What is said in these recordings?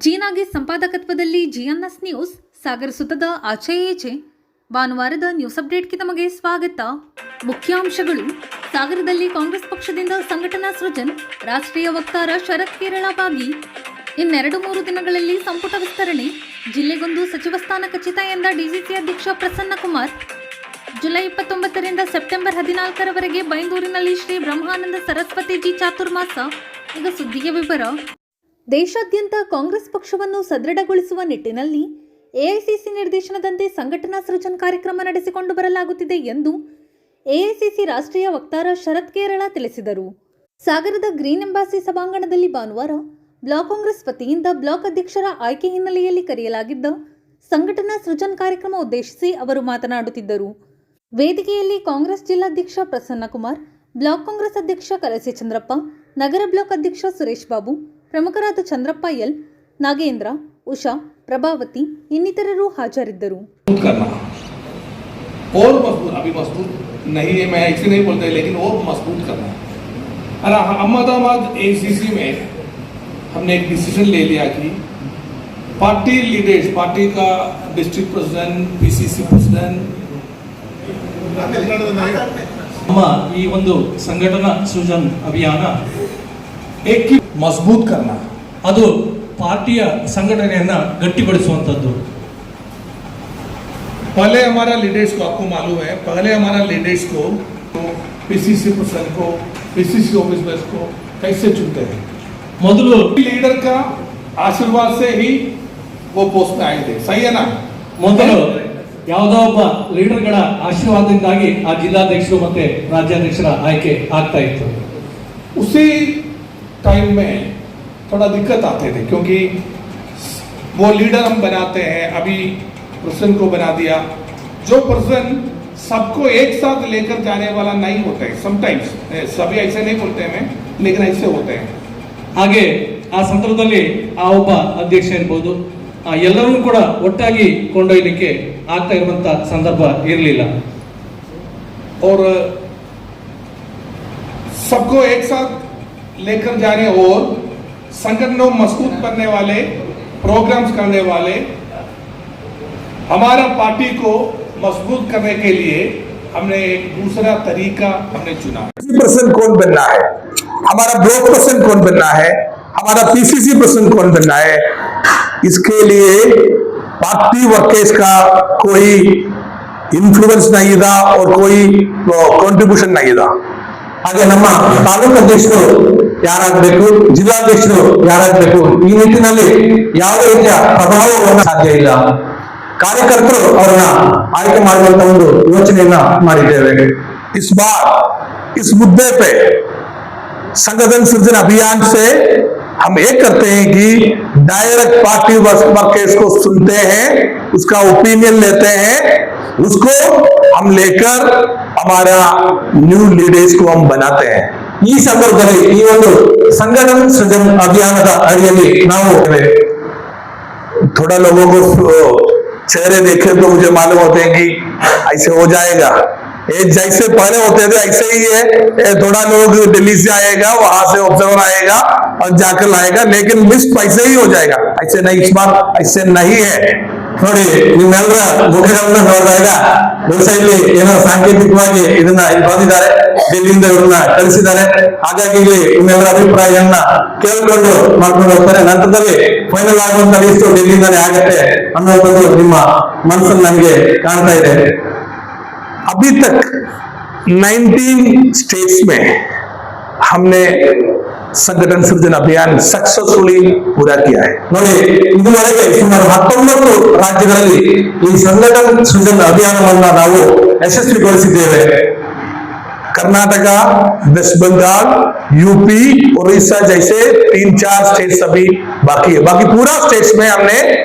ಜೀನಾಗೆ ಸಂಪಾದಕತ್ವದಲ್ಲಿ ಜಿಎನ್ಎಸ್ news ಸಾಗರಿಸುತ್ತದೆ ಆಚೆ ಈಚೆ. ಭಾನುವಾರದ ನ್ಯೂಸ್ ಅಪ್ಡೇಟ್ಗೆ ತಮಗೆ ಸ್ವಾಗತ. ಮುಖ್ಯಾಂಶಗಳು: ಸಾಗರದಲ್ಲಿ ಕಾಂಗ್ರೆಸ್ ಪಕ್ಷದಿಂದ ಸಂಘಟನಾ ಸೃಜನ್, ರಾಷ್ಟ್ರೀಯ ವಕ್ತಾರ ಶರತ್ ಕೇರಳ ಭಾಗಿ. ಇನ್ನೆರಡು ಮೂರು ದಿನಗಳಲ್ಲಿ ಸಂಪುಟ ವಿಸ್ತರಣೆ, ಜಿಲ್ಲೆಗೊಂದು ಸಚಿವ ಸ್ಥಾನ ಖಚಿತ ಎಂದ ಡಿಸಿಸಿ ಅಧ್ಯಕ್ಷ ಪ್ರಸನ್ನ ಕುಮಾರ್. ಜುಲೈ 29ರಿಂದ ಸೆಪ್ಟೆಂಬರ್ 14ರವರೆಗೆ ಬೈಂದೂರಿನಲ್ಲಿ ಶ್ರೀ ಬ್ರಹ್ಮಾನಂದ ಸರಸ್ವತಿಜಿ ಚಾತುರ್ಮಾಸ. ಈಗ ಸುದ್ದಿಗೆ ವಿವರ. ದೇಶಾದ್ಯಂತ ಕಾಂಗ್ರೆಸ್ ಪಕ್ಷವನ್ನು ಸದೃಢಗೊಳಿಸುವ ನಿಟ್ಟಿನಲ್ಲಿ ಎಐಸಿಸಿ ನಿರ್ದೇಶನದಂತೆ ಸಂಘಟನಾ ಸೃಜನ್ ಕಾರ್ಯಕ್ರಮ ನಡೆಸಿಕೊಂಡು ಬರಲಾಗುತ್ತಿದೆ ಎಂದು ಎಐಸಿಸಿ ರಾಷ್ಟ್ರೀಯ ವಕ್ತಾರ ಶರತ್ ಕೇರಳ ತಿಳಿಸಿದರು. ಸಾಗರದ ಗ್ರೀನ್ ಎಂಬಾಸಿ ಸಭಾಂಗಣದಲ್ಲಿ ಭಾನುವಾರ ಬ್ಲಾಕ್ ಕಾಂಗ್ರೆಸ್ ವತಿಯಿಂದ ಬ್ಲಾಕ್ ಅಧ್ಯಕ್ಷರ ಆಯ್ಕೆ ಹಿನ್ನೆಲೆಯಲ್ಲಿ ಕರೆಯಲಾಗಿದ್ದ ಸಂಘಟನಾ ಸೃಜನ್ ಕಾರ್ಯಕ್ರಮ ಉದ್ದೇಶಿಸಿ ಅವರು ಮಾತನಾಡುತ್ತಿದ್ದರು. ವೇದಿಕೆಯಲ್ಲಿ ಕಾಂಗ್ರೆಸ್ ಜಿಲ್ಲಾಧ್ಯಕ್ಷ ಪ್ರಸನ್ನ ಕುಮಾರ್, ಬ್ಲಾಕ್ ಕಾಂಗ್ರೆಸ್ ಅಧ್ಯಕ್ಷ ಕಲಸಿ ಚಂದ್ರಪ್ಪ, ನಗರ ಬ್ಲಾಕ್ ಅಧ್ಯಕ್ಷ ಸುರೇಶ್ ಬಾಬು, ಪ್ರಮುಖರಾದ ಚಂದ್ರಪ್ಪ ಎಲ್, ನಾಗೇಂದ್ರ, ಉಷಾ, ಪ್ರಭಾವತಿ ಇನ್ನಿತರರು ಹಾಜರಿದ್ದರು. और मजबूत नहीं है, मैं ऐसे नहीं बोलते, लेकिन और मजबूत करना है. और अहमदाबाद एसीसी में हमने एक डिसीजन ले लिया कि पार्टी लीडर्स, पार्टी का डिस्ट्रिक्ट प्रेसिडेंट, पीसीसी प्रेसिडेंट, ನಮ್ಮ ಈ ಒಂದು ಸಂಘಟನಾ ಸೃಜನ್ ಅಭಿಯಾನ एक की मजबूत करना, ಅದು ಪಾರ್ಟಿಯ ಸಂಘಟನೆಯನ್ನ ಗಟ್ಟಿಗೊಳಿಸುವಂತದ್ದು. पहले हमारा लीडर्स को, आपको मालूम है, पहले हमारा लीडर्स को पीसीसी प्रेसिडेंट को, पीसीसी ऑफिसर्स को कैसे चुनते हैं? ಮೊದಲು लीडर का आशीर्वाद से ही वो पोस्ट में आए थे, सही है ना? ಮೊದಲು ಯಾವುದೋ ಒಬ್ಬ ಲೀಡರ್ಗಳ ಆಶೀರ್ವಾದದಿಂದಾಗಿ ಆ ಜಿಲ್ಲಾಧ್ಯಕ್ಷರು ಮತ್ತೆ ರಾಜ್ಯಾಧ್ಯಕ್ಷರ ಆಯ್ಕೆ ಆಗ್ತಾ ಇತ್ತು. उसी टाइम में थोड़ा दिक्कत आते थे, क्योंकि वो लीडर हम बनाते हैं, अभी प्रेसिडेंट को बना दिया, जो प्रेसिडेंट सबको एक साथ लेकर जाने वाला नहीं होता है. समटाइम्स सभी ऐसे नहीं बोलते हैं, लेकिन ऐसे होते हैं. ಹಾಗೆ ಆ ಸಂದರ್ಭದಲ್ಲಿ ಆ ಒಬ್ಬ ಅಧ್ಯಕ್ಷ ಇರ್ಬೋದು, ಎಲ್ಲರೂ ಕೂಡ ಒಟ್ಟಾಗಿ ಕೊಂಡೊಯ್ಯಲಿಕ್ಕೆ ಆಗ್ತಾ ಇರುವಂತ ಸಂದರ್ಭ ಇರಲಿಲ್ಲ. और सबको एक साथ लेकर जाने और संगठन को मजबूत करने वाले प्रोग्राम्स करने वाले, हमारा पार्टी को मजबूत करने के लिए हमने एक दूसरा तरीका हमने चुना. प्रेसिडेंट कौन बनना है, हमारा ब्लॉक प्रेसिडेंट कौन बनना है, हमारा पीसीसी प्रेसिडेंट कौन बनना है, इसके लिए पार्टी वर्कर्स का कोई इन्फ्लुएंस नहीं था और कोई कांट्रिब्यूशन नहीं था. ಹಾಗೆ ನಮ್ಮ ತಾಲೂಕು ಅಧ್ಯಕ್ಷರು ಯಾರಾಗಬೇಕು, ಜಿಲ್ಲಾಧ್ಯಕ್ಷರು ಯಾರಾಗಬೇಕು, ಈ ನಿಟ್ಟಿನಲ್ಲಿ ಯಾವುದೇ ರೀತಿಯ ಪ್ರಭಾವವನ್ನು ಸಾಧ್ಯ ಇಲ್ಲ. ಕಾರ್ಯಕರ್ತರು ಅವರನ್ನ ಆಯ್ಕೆ ಮಾಡುವಂತ ಒಂದು ಯೋಚನೆಯನ್ನ ಮಾಡಿದ್ದೇವೆ. इस बार इस मुद्दे पे संगठन सृजन अभियान से हम ये करते हैं कि डायरेक्ट पार्टी वर्कर्स को सुनते हैं, उसका ओपिनियन लेते हैं, उसको हम लेकर हमारा न्यू लीडर्स को हम बनाते हैं. ಈ ಸಂದರ್ಭದಲ್ಲಿ ಈ ಒಂದು ಸಂಘಟನ ಸೃಜನ್ ಅಭಿಯಾನದ ಅಡಿಯಲ್ಲಿ ನಾವು थोड़ा लोगों को चेहरे देखे तो मुझे मालूम होते हैं कि ऐसे हो जाएगा, ये जैसे पहले होते थे ऐसे ही है. थोड़ा लोग दिल्ली से आएगा, वहां से ऑब्जर्वर आएगा और जाकर लाएगा, लेकिन लिस्ट वैसे ही हो जाएगा. ऐसे नहीं, इस बार ऐसे नहीं है. ನೋಡಿ, ನಿಮ್ಮೆಲ್ಲರ ಮುಖಗಳನ್ನ ನೋಡಿದಾಗ ಬಹುಶಃ ಇಲ್ಲಿ ಏನೋ ಸಾಂಕೇತಿಕವಾಗಿ ಇದನ್ನ ಇಲ್ಲಿ ಬಂದಿದ್ದಾರೆ, ಡೆಲ್ಲಿಯಿಂದ ಇವ್ರನ್ನ ಕಳಿಸಿದ್ದಾರೆ. ಹಾಗಾಗಿ ಇಲ್ಲಿ ನಿಮ್ಮೆಲ್ಲರ ಅಭಿಪ್ರಾಯವನ್ನ ಕೇಳ್ಕೊಂಡು ಮಾಡ್ಕೊಂಡು ಹೋಗ್ತಾರೆ. ನಂತರದಲ್ಲಿ ಫೈನಲ್ ಆಗುವಂತ ಲಿಸ್ಟ್ ಡೆಲ್ಲಿಯಿಂದಾನೇ ಆಗತ್ತೆ ಅನ್ನೋದು ನಿಮ್ಮ ಮನಸ್ಸಲ್ಲಿ ನನಗೆ ಕಾಣ್ತಾ ಇದೆ. अभी तक 19 स्टेट्स में हमने संगठन सृजन अभियान सक्सेसफुली पूरा किया है. ನೋಡಿ, ಇದುವರೆಗೆ ಸುಮಾರು 19 ರಾಜ್ಯಗಳಲ್ಲಿ ಈ ಸಂಘಟನ ಸೃಜನ್ ಅಭಿಯಾನವನ್ನ ನಾವು ಯಶಸ್ವಿಗೊಳಿಸಿದ್ದೇವೆ. कर्नाटक, वेस्ट बंगाल, यूपी, उड़ीसा जैसे 3-4 स्टेट्स अभी बाकी है. बाकी पूरा स्टेट्स में हमने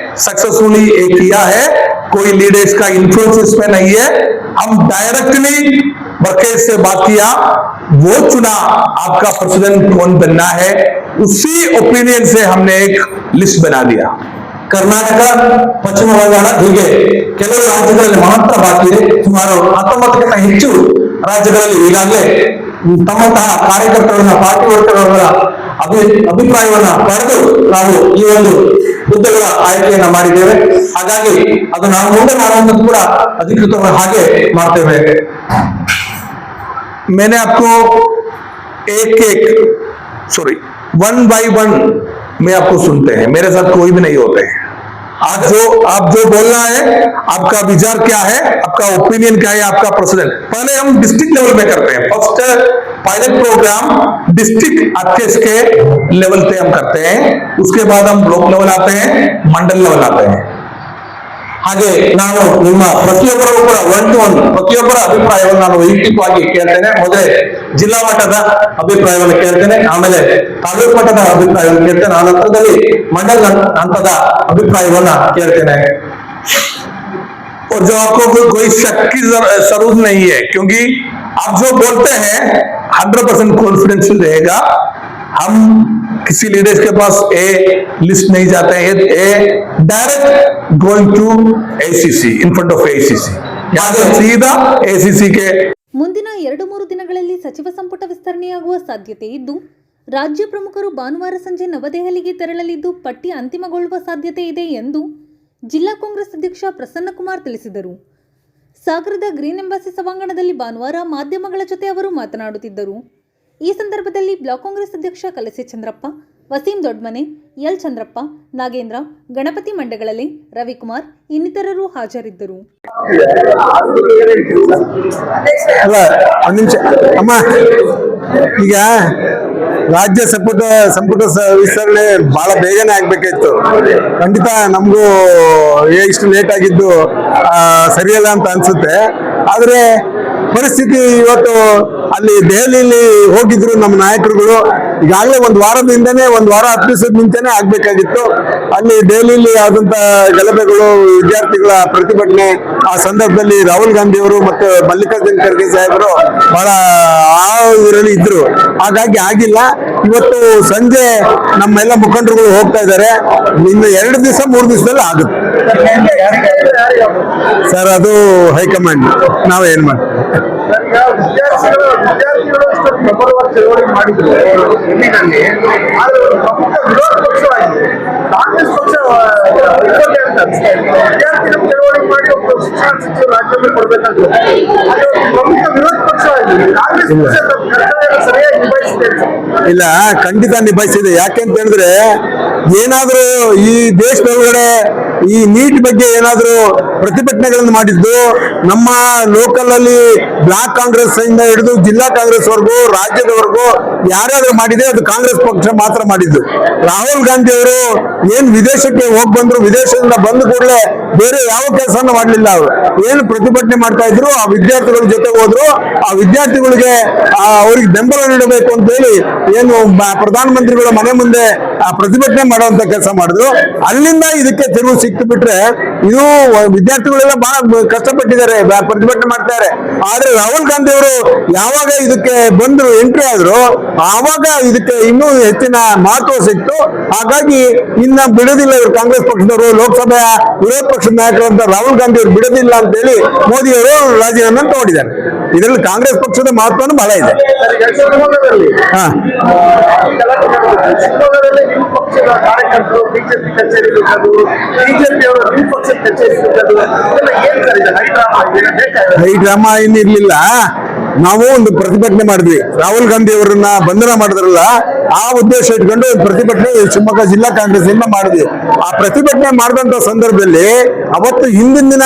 सक्सेसफुली ये किया है. कोई लीडर्स का इन्फ्लुएंस इसमें नहीं है. हम डायरेक्टली वर्कर्स से बात किया, वो चुना आपका प्रेसिडेंट कौन बनना है, उसी ओपिनियन से हमने एक लिस्ट बना दिया. ಕರ್ನಾಟಕ, ಪಶ್ಚಿಮ ಬಂಗಾಳ ಹೀಗೆ ಕೆಲವು ರಾಜ್ಯಗಳಲ್ಲಿ ಮಾತ್ರ ಬಾಕಿ ಇದೆ. ಸುಮಾರು 19ಕ್ಕಿಂತ ಹೆಚ್ಚು ರಾಜ್ಯಗಳಲ್ಲಿ ಈಗಾಗಲೇ ತಮ್ಮಂತಹ ಕಾರ್ಯಕರ್ತರನ್ನ, ಪಾರ್ಟಿ ವರ್ಕರ್ಗಳ ಅಭಿಪ್ರಾಯವನ್ನ ಪಡೆದು ನಾವು ಈ ಒಂದು ಹುದ್ದೆಗಳ ಆಯ್ಕೆಯನ್ನ ಮಾಡಿದ್ದೇವೆ. ಹಾಗಾಗಿ ಅದು ನಾವು ಮುಂದೆ ಮಾಡುವಂಥದ್ದು ಕೂಡ ಅಧಿಕೃತವಾಗಿ ಹಾಗೆ ಮಾಡ್ತೇವೆ. मैंने आपको वन बाय वन में आपको सुनते हैं, मेरे साथ कोई भी नहीं होते हैं. आज आप जो बोलना है, आपका विचार क्या है, आपका ओपिनियन क्या है, आपका प्रेसिडेंट, पहले हम डिस्ट्रिक्ट लेवल में करते हैं. First pilot programme district RKS के लेवल पे हम करते हैं. उसके बाद हम ब्लॉक लेवल आते हैं, मंडल लेवल आते हैं. ಹಾಗೆ ನಾನು ನಿಮ್ಮ ಪ್ರತಿಯೊಬ್ಬರೂ ಕೂಡ ಒನ್ ಟು ಒನ್ ಪ್ರತಿಯೊಬ್ಬರ ಅಭಿಪ್ರಾಯವನ್ನು ನಾನು ವೈಯಕ್ತಿಕವಾಗಿ ಕೇಳ್ತೇನೆ. ಮೊದಲೇ ಜಿಲ್ಲಾ ಮಟ್ಟದ ಅಭಿಪ್ರಾಯವನ್ನು ಕೇಳ್ತೇನೆ, ಆಮೇಲೆ ತಾಲೂಕು ಮಟ್ಟದ ಅಭಿಪ್ರಾಯವನ್ನು ಕೇಳ್ತೇನೆ, ಆ ನಂತರದಲ್ಲಿ ಮಂಡಲ ಹಂತದ ಅಭಿಪ್ರಾಯವನ್ನ ಕೇಳ್ತೇನೆ. और जो आपको कोई शक की जरूरत नहीं है, क्योंकि आप जो बोलते हैं 100% कॉन्फिडेंस रहेगा. हम किसी लीडर्स के पास ए लिस्ट नहीं जाते हैं, a direct going to ACC, in front of ACC, यहाँ से सीधा एसीसी के. ಮುಂದಿನ 2-3 ದಿನಗಳಲ್ಲಿ ಸಚಿವ ಸಂಪುಟ ವಿಸ್ತರಣೆಯಾಗುವ ಸಾಧ್ಯತೆ ಇದ್ದು, ರಾಜ್ಯ ಪ್ರಮುಖರು ಭಾನುವಾರ ಸಂಜೆ ನವದೆಹಲಿಗೆ ತೆರಳಲಿದ್ದು ಪಟ್ಟಿ ಅಂತಿಮಗೊಳ್ಳುವ ಸಾಧ್ಯತೆ ಇದೆ ಎಂದು ಜಿಲ್ಲಾ ಕಾಂಗ್ರೆಸ್ ಅಧ್ಯಕ್ಷ ಪ್ರಸನ್ನಕುಮಾರ್ ತಿಳಿಸಿದರು. ಸಾಗರದ ಗ್ರೀನ್ ಎಂಬಸಿ ಸಭಾಂಗಣದಲ್ಲಿ ಭಾನುವಾರ ಮಾಧ್ಯಮಗಳ ಜೊತೆ ಅವರು ಮಾತನಾಡುತ್ತಿದ್ದರು. ಈ ಸಂದರ್ಭದಲ್ಲಿ ಬ್ಲಾಕ್ ಕಾಂಗ್ರೆಸ್ ಅಧ್ಯಕ್ಷ ಕಲಸೆ ಚಂದ್ರಪ್ಪ, ವಸೀಂ ದೊಡ್ಮನೆ, ಎಲ್ ಚಂದ್ರಪ್ಪ, ನಾಗೇಂದ್ರ, ಗಣಪತಿ ಮಂಡಗಳಲ್ಲಿ, ರವಿಕುಮಾರ್ ಇನ್ನಿತರರು ಹಾಜರಿದ್ದರು. ಅಲ್ಲ ಒಂದು ನಿಮಿಷ ಅಮ್ಮ, ಈಗ ರಾಜ್ಯ ಸಂಪುಟ ವಿಸ್ತರಣೆ ಬಹಳ ಬೇಗನೆ ಆಗ್ಬೇಕಾಯ್ತು. ಖಂಡಿತ ನಮಗೂ ಇಷ್ಟು ಲೇಟ್ ಆಗಿದ್ದು ಸರಿಯಲ್ಲ ಅಂತ ಅನ್ಸುತ್ತೆ. ಆದ್ರೆ ಪರಿಸ್ಥಿತಿ ಇವತ್ತು ಅಲ್ಲಿ ದೆಹಲಿಯಲ್ಲಿ ಹೋಗಿದ್ರು ನಮ್ಮ ನಾಯಕರುಗಳು. ಈಗಾಗಲೇ ಒಂದು ವಾರ 10 ದಿವಸದ ಮುಂಚೆನೆ ಆಗ್ಬೇಕಾಗಿತ್ತು. ಅಲ್ಲಿ ದೆಹಲಿಯಲ್ಲಿ ಆದಂತ ಗಲಭೆಗಳು, ವಿದ್ಯಾರ್ಥಿಗಳ ಪ್ರತಿಭಟನೆ, ಆ ಸಂದರ್ಭದಲ್ಲಿ ರಾಹುಲ್ ಗಾಂಧಿ ಅವರು ಮತ್ತು ಮಲ್ಲಿಕಾರ್ಜುನ್ ಖರ್ಗೆ ಸಾಹೇಬರು ಬಹಳ ಇದರಲ್ಲಿ ಇದ್ರು. ಹಾಗಾಗಿ ಆಗಿಲ್ಲ. ಇವತ್ತು ಸಂಜೆ ನಮ್ಮೆಲ್ಲ ಮುಖಂಡರುಗಳು ಹೋಗ್ತಾ ಇದ್ದಾರೆ. ಇನ್ನು 2 ದಿವಸ 3 ದಿವಸದಲ್ಲಿ ಆಗುತ್ತೆ ಸರ್. ಅದು ಹೈಕಮಾಂಡ್, ನಾವೇನ್ ಮಾಡ್ತೀವಿ. ವಿದ್ಯಾರ್ಥಿಗಳು ಇಷ್ಟೊಂದು ಪ್ರಬಲವಾಗಿ ಚಳವಳಿ ಮಾಡಿದ್ರು ಡೆಲ್ಲಿನಲ್ಲಿ. ಆದ್ರೆ ಒಂದು ಪ್ರಮುಖ ವಿರೋಧ ಪಕ್ಷವಾಗಿದೆ ಕಾಂಗ್ರೆಸ್ ಪಕ್ಷ ಅಂತ ಅನಿಸ್ತಾ ಇದೆ. ವಿದ್ಯಾರ್ಥಿಗಳು ಚಳವಳಿ ಮಾಡಿ ಒಬ್ಬ ಶಿಕ್ಷಣ ಸಚಿವರು ರಾಜ್ಯದಲ್ಲಿ ಕೊಡ್ಬೇಕಾದ್ರು, ಅದು ಪ್ರಮುಖ ವಿರೋಧ ಪಕ್ಷವಾಗಿದೆ. ಕಾಂಗ್ರೆಸ್ ಪಕ್ಷ ತಮ್ಮ ಕರ್ತವ್ಯ ಸರಿಯಾಗಿ ನಿಭಾಯಿಸಿದೆ. ಇಲ್ಲ, ಖಂಡಿತ ನಿಭಾಯಿಸಿದೆ. ಯಾಕೆಂತ ಹೇಳಿದ್ರೆ, ಏನಾದ್ರೂ ಈ ದೇಶದೊಳಗಡೆ ಈ ನೀಟ್ ಬಗ್ಗೆ ಏನಾದ್ರೂ ಪ್ರತಿಭಟನೆಗಳನ್ನು ಮಾಡಿದ್ದು ನಮ್ಮ ಲೋಕಲ್ ಅಲ್ಲಿ ಬ್ಲಾಕ್ ಕಾಂಗ್ರೆಸ್ ಇಂದ ಹಿಡಿದು ಜಿಲ್ಲಾ ಕಾಂಗ್ರೆಸ್ ವರ್ಗೂ ರಾಜ್ಯದವರೆಗೂ ಯಾರ್ಯಾರು ಮಾಡಿದೆ ಅದು ಕಾಂಗ್ರೆಸ್ ಪಕ್ಷ ಮಾತ್ರ ಮಾಡಿದ್ದು. ರಾಹುಲ್ ಗಾಂಧಿ ಅವರು ಏನ್ ವಿದೇಶಕ್ಕೆ ಹೋಗಿ ಬಂದ್ರು, ವಿದೇಶದಿಂದ ಬಂದ ಕೂಡಲೇ ಬೇರೆ ಯಾವ ಕೆಲಸವನ್ನು ಮಾಡಲಿಲ್ಲ. ಅವರು ಏನು ಪ್ರತಿಭಟನೆ ಮಾಡ್ತಾ ಇದ್ರು, ಆ ವಿದ್ಯಾರ್ಥಿಗಳ ಜೊತೆ ಹೋದ್ರು. ಆ ವಿದ್ಯಾರ್ಥಿಗಳಿಗೆ ಅವ್ರಿಗೆ ಬೆಂಬಲ ನೀಡಬೇಕು ಅಂತ ಹೇಳಿ ಏನು ಪ್ರಧಾನಮಂತ್ರಿಗಳ ಮನೆ ಮುಂದೆ ಪ್ರತಿಭಟನೆ ಮಾಡುವಂತ ಕೆಲಸ ಮಾಡಿದ್ರು. ಅಲ್ಲಿಂದ ಇದಕ್ಕೆ ತಿರುವು ಸಿಕ್ತು ಬಿಟ್ರೆ, ಇದು ವಿದ್ಯಾರ್ಥಿಗಳೆಲ್ಲ ಬಹಳ ಕಷ್ಟಪಟ್ಟಿದ್ದಾರೆ, ಪ್ರತಿಭಟನೆ ಮಾಡ್ತಾರೆ. ಆದ್ರೆ ರಾಹುಲ್ ಗಾಂಧಿ ಅವರು ಯಾವಾಗ ಇದಕ್ಕೆ ಬಂದ್ರು, ಎಂಟ್ರಿ ಆದ್ರು, ಆವಾಗ ಇದಕ್ಕೆ ಇನ್ನೂ ಹೆಚ್ಚಿನ ಮಹತ್ವ ಸಿಕ್ತು. ಹಾಗಾಗಿ ಇನ್ನ ಬಿಡೋದಿಲ್ಲ ಇವರು ಕಾಂಗ್ರೆಸ್ ಪಕ್ಷದವರು. ಲೋಕಸಭೆಯ ವಿರೋಧ ಪಕ್ಷದ ನಾಯಕರಂತ ರಾಹುಲ್ ಗಾಂಧಿ ಅವರು ಬಿಡೋದಿಲ್ಲ ಅಂತ ಹೇಳಿ ಮೋದಿ ಅವರು ರಾಜೀನಾಮೆ ತಗೊಂಡಿದ್ದಾರೆ. ಇದರಲ್ಲಿ ಕಾಂಗ್ರೆಸ್ ಪಕ್ಷದ ಮಹತ್ವನೂ ಬಹಳ ಇದೆ. ಶಿವಮೊಗ್ಗದಲ್ಲಿ ನಿಮ್ಮ ಪಕ್ಷದ ಕಾರ್ಯಕರ್ತರು ಬಿಜೆಪಿ ಕಚೇರಿ ಬಿಜೆಪಿ ಅವರು ನಿಮ್ಮ ಪಕ್ಷದ ಕಚೇರಿ ಏನ್ ಸರ್ ಇದೆ ಹೈ ಡ್ರಾಮಾ ಏನಿರ್ಲಿಲ್ಲ. ನಾವು ಒಂದು ಪ್ರತಿಭಟನೆ ಮಾಡಿದ್ವಿ. ರಾಹುಲ್ ಗಾಂಧಿ ಅವರನ್ನ ಬಂಧನ ಮಾಡಿದ್ರಲ್ಲ, ಆ ಉದ್ದೇಶ ಇಟ್ಕೊಂಡು ಒಂದು ಪ್ರತಿಭಟನೆ ಶಿವಮೊಗ್ಗ ಜಿಲ್ಲಾ ಕಾಂಗ್ರೆಸ್ ಇಂದ ಮಾಡಿದ್ವಿ. ಆ ಪ್ರತಿಭಟನೆ ಮಾಡಿದಂತ ಸಂದರ್ಭದಲ್ಲಿ ಅವತ್ತು ಹಿಂದಿನ ದಿನ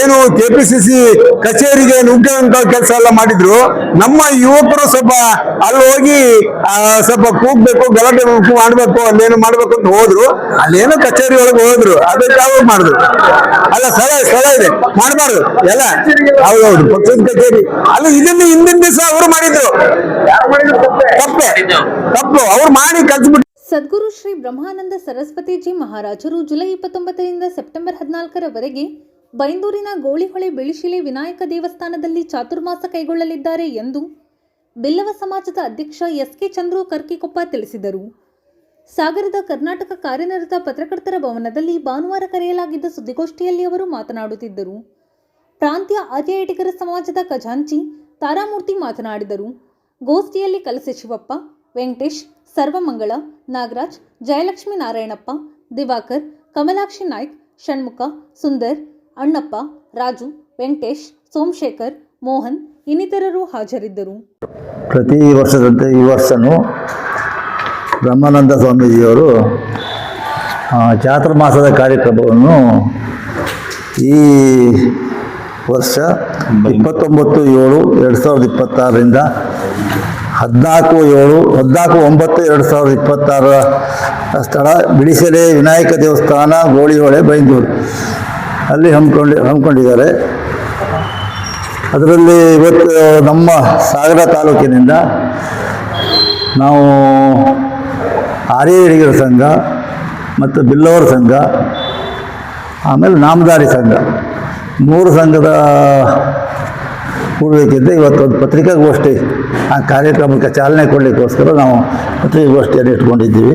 ಏನು ಕೆಪಿಸಿಸಿ ಕಚೇರಿಗೆ ನುಗ್ಗುವಂತ ಕೆಲಸ ಎಲ್ಲ ಮಾಡಿದ್ರು. ನಮ್ಮ ಯುವಕರು ಸ್ವಲ್ಪ ಅಲ್ಲಿ ಹೋಗಿ ಸ್ವಲ್ಪ ಕೂಗ್ಬೇಕು, ಗಲಾಟೆ ಮಾಡ್ಬೇಕು, ಅಲ್ಲೇನು ಮಾಡ್ಬೇಕು ಅಂತ ಹೋದ್ರು. ಅಲ್ಲೇನೋ ಕಚೇರಿ ಒಳಗೆ ಹೋದ್ರು, ಅದಕ್ಕೆ ಯಾವ ಮಾಡಿದ್ರು. ಅಲ್ಲ, ಸ್ಥಳ ಇದೆ, ಮಾಡಬಾರ್ದು ಎಲ್ಲ. ಹೌದೌದು, ಪಕ್ಷದ ಕಚೇರಿ ಅಲ್ಲಿ ಇದನ್ನು ಹಿಂದಿನ ದಿವಸ ಅವರು ಮಾಡಿದ್ರು. ತಪ್ಪು ಅವ್ರು ಮಾಡಿ ಕಲ್ಸ್ಬಿಟ್ಟು. ಸದ್ಗುರು ಶ್ರೀ ಬ್ರಹ್ಮಾನಂದ ಸರಸ್ವತಿಜಿ ಮಹಾರಾಜರು ಜುಲೈ 29ರಿಂದ ಸೆಪ್ಟೆಂಬರ್ 14ರವರೆಗೆ ಬೈಂದೂರಿನ ಗೋಳಿಹೊಳೆ ಬೆಳಿಶಿಲೆ ವಿನಾಯಕ ದೇವಸ್ಥಾನದಲ್ಲಿ ಚಾತುರ್ಮಾಸ ಕೈಗೊಳ್ಳಲಿದ್ದಾರೆ ಎಂದು ಬಿಲ್ಲವ ಸಮಾಜದ ಅಧ್ಯಕ್ಷ ಎಸ್.ಕೆ. ಚಂದ್ರು ಕರ್ಕಿಕೊಪ್ಪ ತಿಳಿಸಿದರು. ಸಾಗರದ ಕರ್ನಾಟಕ ಕಾರ್ಯನಿರತ ಪತ್ರಕರ್ತರ ಭವನದಲ್ಲಿ ಭಾನುವಾರ ಕರೆಯಲಾಗಿದ್ದ ಸುದ್ದಿಗೋಷ್ಠಿಯಲ್ಲಿ ಅವರು ಮಾತನಾಡುತ್ತಿದ್ದರು. ಪ್ರಾಂತ್ಯ ಆರ್ಯಟಿಗರ ಸಮಾಜದ ಖಜಾಂಚಿ ತಾರಾಮೂರ್ತಿ ಮಾತನಾಡಿದರು. ಗೋಷ್ಠಿಯಲ್ಲಿ ಕಲಸೆ ಶಿವಪ್ಪ, ವೆಂಕಟೇಶ್, ಸರ್ವಮಂಗಳ, ನಾಗರಾಜ್, ಜಯಲಕ್ಷ್ಮೀ ನಾರಾಯಣಪ್ಪ, ದಿವಾಕರ್, ಕಮಲಾಕ್ಷಿ ನಾಯ್ಕ್, ಷಣ್ಮುಖ, ಸುಂದರ್, ಅಣ್ಣಪ್ಪ, ರಾಜು, ವೆಂಕಟೇಶ್, ಸೋಮಶೇಖರ್, ಮೋಹನ್ ಇನ್ನಿತರರು ಹಾಜರಿದ್ದರು. ಪ್ರತಿ ವರ್ಷದಂತೆ ಈ ವರ್ಷವೂ ಬ್ರಹ್ಮಾನಂದ ಸ್ವಾಮೀಜಿಯವರು ಚಾತುರ್ಮಾಸದ ಕಾರ್ಯಕ್ರಮವನ್ನು ಈ ವರ್ಷ 29/7/2026ರಿಂದ 14/9/2026 ಸ್ಥಳ ಬಿಡಿಸೆಲೆ ವಿನಾಯಕ ದೇವಸ್ಥಾನ, ಗೋಳಿಹೊಳೆ, ಬೈಂದೂರು ಅಲ್ಲಿ ಹಮ್ಮಿಕೊಂಡಿದ್ದಾರೆ. ಅದರಲ್ಲಿ ಇವತ್ತು ನಮ್ಮ ಸಾಗರ ತಾಲೂಕಿನಿಂದ ನಾವು ಆರ್ಯ ಸಂಘ ಮತ್ತು ಬಿಲ್ಲವರ ಸಂಘ, ಆಮೇಲೆ ನಾಮದಾರಿ ಸಂಘ 3 ಸಂಘದ ಕೂಡಬೇಕಿದ್ದ ಇವತ್ತೊಂದು ಪತ್ರಿಕಾಗೋಷ್ಠಿ ಆ ಕಾರ್ಯಕ್ರಮಕ್ಕೆ ಚಾಲನೆ ಕೊಡಲಿಕ್ಕೋಸ್ಕರ ನಾವು ಪತ್ರಿಕಾಗೋಷ್ಠಿಯನ್ನು ಇಟ್ಕೊಂಡಿದ್ದೀವಿ.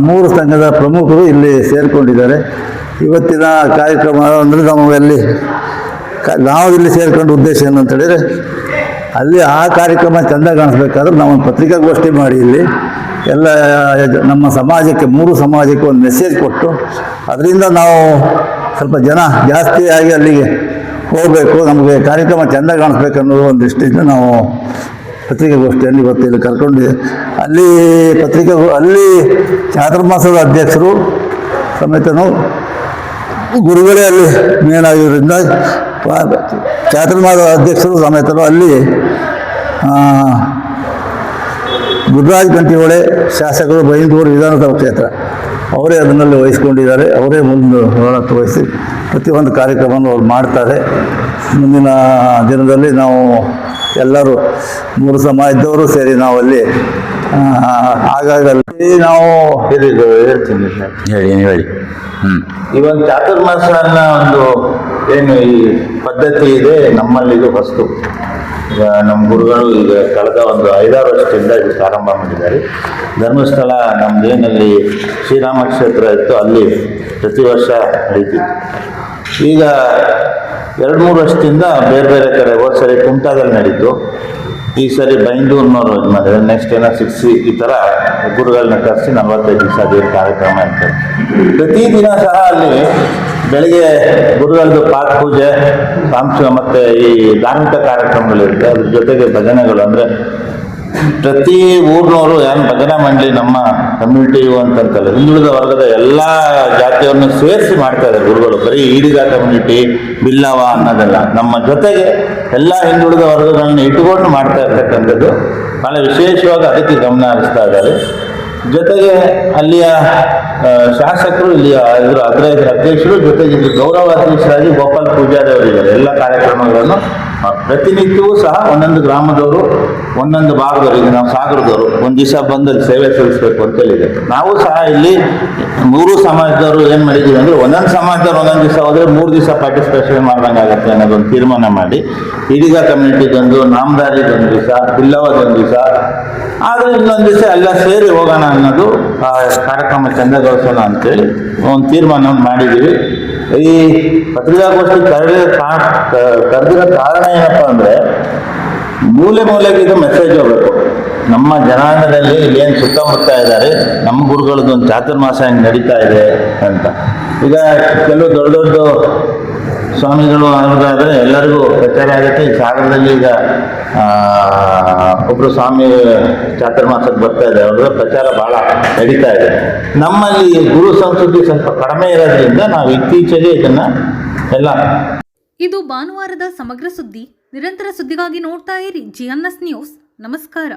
3 ಸಂಘದ ಪ್ರಮುಖರು ಇಲ್ಲಿ ಸೇರಿಕೊಂಡಿದ್ದಾರೆ. ಇವತ್ತಿನ ಕಾರ್ಯಕ್ರಮ ಅಂದರೆ ನಾವು ಇಲ್ಲಿ ಸೇರ್ಕೊಂಡ ಉದ್ದೇಶ ಏನು ಅಂತ ಹೇಳಿದರೆ, ಅಲ್ಲಿ ಆ ಕಾರ್ಯಕ್ರಮ ಚೆಂದ ಕಾಣಿಸ್ಬೇಕಾದ್ರೆ ನಾವು ಒಂದು ಪತ್ರಿಕಾಗೋಷ್ಠಿ ಮಾಡಿ ಇಲ್ಲಿ ಎಲ್ಲ ನಮ್ಮ ಸಮಾಜಕ್ಕೆ 3 ಸಮಾಜಕ್ಕೆ ಒಂದು ಮೆಸೇಜ್ ಕೊಟ್ಟು ಅದರಿಂದ ನಾವು ಸ್ವಲ್ಪ ಜನ ಜಾಸ್ತಿಯಾಗಿ ಅಲ್ಲಿಗೆ ಹೋಗಬೇಕು, ನಮಗೆ ಕಾರ್ಯಕ್ರಮ ಚೆಂದ ಕಾಣಿಸ್ಬೇಕು ಅನ್ನೋದು ಒಂದು ದೃಷ್ಟಿಯಿಂದ ನಾವು ಪತ್ರಿಕಾಗೋಷ್ಠಿಯಲ್ಲಿ ಇವತ್ತು ಇಲ್ಲಿ ಕರ್ಕೊಂಡಿದ್ದೆ. ಅಲ್ಲಿ ಚಾತುರ್ಮಾಸದ ಅಧ್ಯಕ್ಷರು ಸಮೇತನು ಗುರುಗಳೇ ಅಲ್ಲಿ ಮೇನ್ ಆಗಿರೋದ್ರಿಂದ ಚಾತುರ್ಮಾಸದ ಅಧ್ಯಕ್ಷರು ಸಮೇತನು ಅಲ್ಲಿ ಗುರುರಾಜ್ ಗಂಟಿಹೊಳೆ ಶಾಸಕರು, ಬೈಂದೂರು ವಿಧಾನಸಭಾ ಕ್ಷೇತ್ರ ಅವರೇ ಅದನ್ನಲ್ಲಿ ವಹಿಸ್ಕೊಂಡಿದ್ದಾರೆ. ಅವರೇ ಮುಂದೆ ಹೋರಾಟ ವಹಿಸಿ ಪ್ರತಿಯೊಂದು ಕಾರ್ಯಕ್ರಮವನ್ನು ಅವ್ರು ಮಾಡ್ತಾರೆ. ಮುಂದಿನ ದಿನದಲ್ಲಿ ನಾವು ಎಲ್ಲರೂ 3 ಸಮಾಜದವರು ಸೇರಿ ನಾವಲ್ಲಿ ಆಗಾಗಲ್ಲಿ ನಾವು ಹೇಳ್ತೀನಿ ಹೇಳಿ. ಈ ಒಂದು ಚಾತುರ್ಮಾಸ ಅನ್ನೋ ಒಂದು ಏನು ಈ ಪದ್ಧತಿ ಇದೆ ನಮ್ಮಲ್ಲಿ, ಇದು ಹೊಸತು. ಈಗ ನಮ್ಮ ಗುರುಗಳು ಈಗ ಕಳೆದ ಒಂದು 5-6 ವರ್ಷದಿಂದ ಇದು ಪ್ರಾರಂಭ ಮಾಡಿದ್ದಾರೆ. ಧರ್ಮಸ್ಥಳ ನಮ್ಮದೇನಲ್ಲಿ ಶ್ರೀರಾಮ ಕ್ಷೇತ್ರ ಇತ್ತು, ಅಲ್ಲಿ ಪ್ರತಿ ವರ್ಷ ನಡೀತಿತ್ತು. ಈಗ 2-3 ವರ್ಷದಿಂದ ಬೇರೆ ಬೇರೆ ಕಡೆ, ಹೋದ ಸರಿ ಕುಮಟಾದಲ್ಲಿ ನಡೀತು, ಈ ಸರಿ ಬೈಂದೂರಿನವರು ಇದು ಮಾಡಿದ್ದಾರೆ. ನೆಕ್ಸ್ಟ್ ಏನೋ 6 ಈ ಥರ ಗುರುಗಳನ್ನ ಕರೆಸಿ 45 ದಿವಸ ಅದೇ ಕಾರ್ಯಕ್ರಮ ಇರ್ತದೆ. ಪ್ರತಿದಿನ ಸಹ ಅಲ್ಲಿ ಬೆಳಗ್ಗೆ ಗುರುಗಳದ್ದು ಪಾಠ ಪೂಜೆ, ಮತ್ತು ಈ ಧಾರ್ಮಿಕ ಕಾರ್ಯಕ್ರಮಗಳಿರುತ್ತೆ. ಅದ್ರ ಜೊತೆಗೆ ಭಜನೆಗಳು, ಅಂದರೆ ಪ್ರತಿ ಊರಿನವರು ಏನು ಭಜನಾ ಮಂಡಳಿ ನಮ್ಮ ಕಮ್ಯುನಿಟಿ ಅಂತಂತಲ್ಲ, ಹಿಂದುಳಿದ ವರ್ಗದ ಎಲ್ಲ ಜಾತಿಯನ್ನು ಸೇರಿಸಿ ಮಾಡ್ತಾ ಇದ್ದಾರೆ ಗುರುಗಳು. ಬರೀ ಈಡಿಗ ಕಮ್ಯುನಿಟಿ, ಬಿಲ್ಲವ ಅನ್ನೋದಲ್ಲ, ನಮ್ಮ ಜೊತೆಗೆ ಎಲ್ಲ ಹಿಂದುಳಿದ ವರ್ಗಗಳನ್ನ ಇಟ್ಟುಕೊಂಡು ಮಾಡ್ತಾ ಇರ್ತಕ್ಕಂಥದ್ದು ಭಾಳ ವಿಶೇಷವಾಗಿ ಅದಕ್ಕೆ ಗಮನ ಹರಿಸ್ತಾ ಇದ್ದಾರೆ. ಜೊತೆಗೆ ಅಲ್ಲಿಯ ಶಾಸಕರು, ಇಲ್ಲಿಯ ಅದರ ಅಧ್ಯಕ್ಷರು, ಜೊತೆಗೆ ಇಲ್ಲಿ ಗೌರವ ಅಧ್ಯಕ್ಷರಾಗಿ ಗೋಪಾಲ್ ಪೂಜಾರಿ ಅವರಿದ್ದಾರೆ. ಎಲ್ಲ ಕಾರ್ಯಕ್ರಮಗಳನ್ನು ಪ್ರತಿನಿತ್ಯವೂ ಸಹ ಒಂದೊಂದು ಗ್ರಾಮದವರು, ಒಂದೊಂದು ಭಾಗದವರು, ಈಗ ನಾವು ಸಾಗರದವರು ಒಂದು ದಿವಸ ಬಂದು ಸೇವೆ ಸಲ್ಲಿಸಬೇಕು ಅಂತ ಹೇಳಿದೆ. ನಾವು ಸಹ ಇಲ್ಲಿ 3 ಸಮಾಜದವರು ಏನು ಮಾಡಿದ್ದೀವಿ ಅಂದರೆ, ಒಂದೊಂದು ಸಮಾಜದವ್ರು ಒಂದೊಂದು ದಿವಸ ಹೋದರೆ 3 ದಿವಸ ಪಾರ್ಟಿಸಿಪೇಷನ್ ಮಾಡ್ದಂಗಾಗತ್ತೆ ಅನ್ನೋದೊಂದು ತೀರ್ಮಾನ ಮಾಡಿ, ಈಡಿಗ ಕಮ್ಯುನಿಟಿದೊಂದು, ನಾಮದಾರಿದೊಂದು ದಿವಸ, ಬಿಲ್ಲವದೊಂದು ದಿವಸ, ಆದರೆ ಇನ್ನೊಂದು ದಿವಸ ಎಲ್ಲ ಸೇರಿ ಹೋಗೋಣ ಅನ್ನೋದು ಕಾರ್ಯಕ್ರಮ ಚಂದಗೊಳಿಸೋಣ ಅಂತೇಳಿ ಒಂದು ತೀರ್ಮಾನ ಮಾಡಿದ್ದೀವಿ. ಈ ಪತ್ರಿಕಾಗೋಷ್ಠಿ ಕರೆದಿರೋ ಕಾರಣ ಏನಪ್ಪ ಅಂದರೆ, ಮೂಲೆಗೆ ಇದು ಮೆಸೇಜ್ ಹೋಗಬೇಕು. ನಮ್ಮ ಜನಾಂಗದಲ್ಲಿ ಇಲ್ಲೇನು ಸುತ್ತಮುತ್ತ ಇದ್ದಾರೆ, ನಮ್ಮ ಗುರುಗಳದ್ದು ಒಂದು ಚಾತುರ್ಮಾಸ ಹೆಂಗೆ ನಡೀತಾ ಇದೆ ಅಂತ. ಈಗ ಕೆಲವು ದೊಡ್ಡ ಸ್ವಾಮಿಗಳು ಅನ್ನೋದಾದರೆ ಎಲ್ಲರಿಗೂ ಪ್ರಚಾರ ಆಗುತ್ತೆ. ಈ ಸಾಗರದಲ್ಲಿ ಈಗ ಒಬ್ಬರು ಸ್ವಾಮಿ ಚಾತುರ್ಮಾಸಕ್ಕೆ ಬರ್ತಾ ಇದೆ, ಅವ್ರ ಪ್ರಚಾರ ಭಾಳ ನಡೀತಾ ಇದೆ. ನಮ್ಮಲ್ಲಿ ಗುರು ಸಂಸ್ಕೃತಿ ಸ್ವಲ್ಪ ಕಡಿಮೆ ಇರೋದ್ರಿಂದ ನಾವು ಇತ್ತೀಚೆಗೆ ಇದನ್ನು ಎಲ್ಲ. ಇದು ಭಾನುವಾರದ ಸಮಗ್ರ ಸುದ್ದಿ. ನಿರಂತರ ಸುದ್ದಿಗಾಗಿ ನೋಡ್ತಾ ಇರಿ GNS ನ್ಯೂಸ್. ನಮಸ್ಕಾರ.